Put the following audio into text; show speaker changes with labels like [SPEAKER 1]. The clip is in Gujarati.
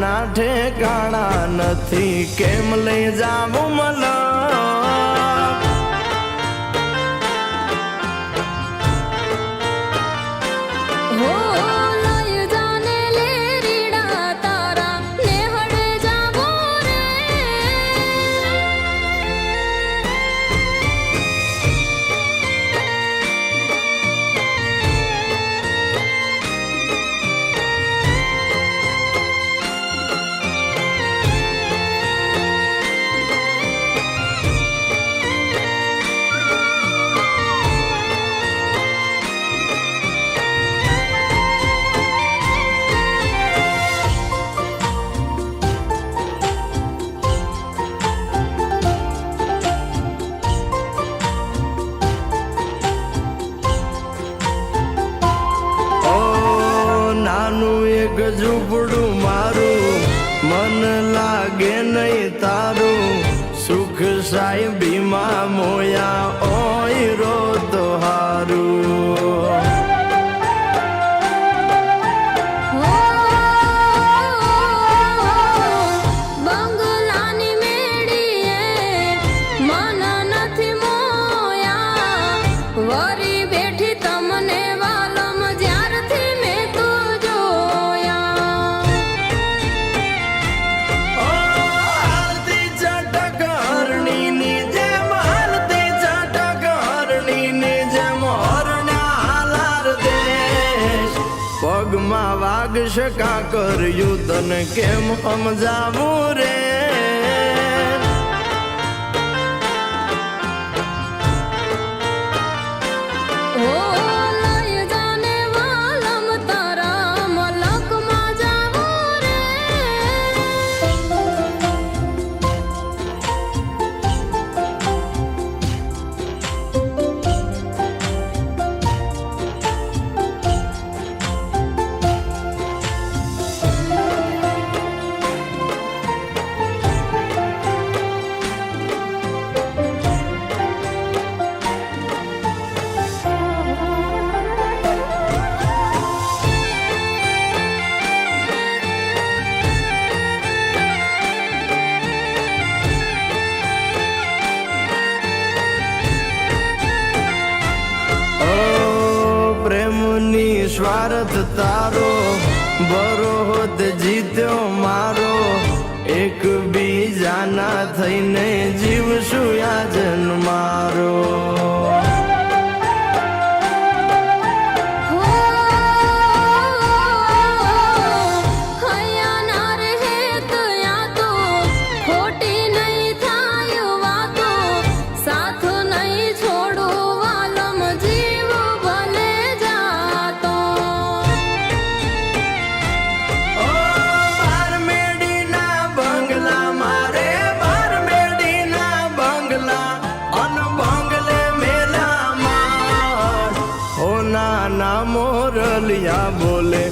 [SPEAKER 1] ના ઠેકાણા નથી, કેમ લઈ જાવું મલક? એક ઝૂંપડું મારું, મન લાગે નહીં તારું, સુખ સાહેબીમાં મોયા ઓય રો તો હારું.
[SPEAKER 2] બંગલાની મેડીએ મન નથી મોયા, વરી બેઠી તમને વાલમ જ્યારથી મેં તો
[SPEAKER 1] પગમાં વાગશે કાકર યુદ્ધને કેમ સમજાવું રે? પ્રેમની સ્વાર્થ તારો, બરોત જીત્યો મારો, એક બીજાના થઈને જીવશું યાજન મારો. ના મોરલિયા બોલે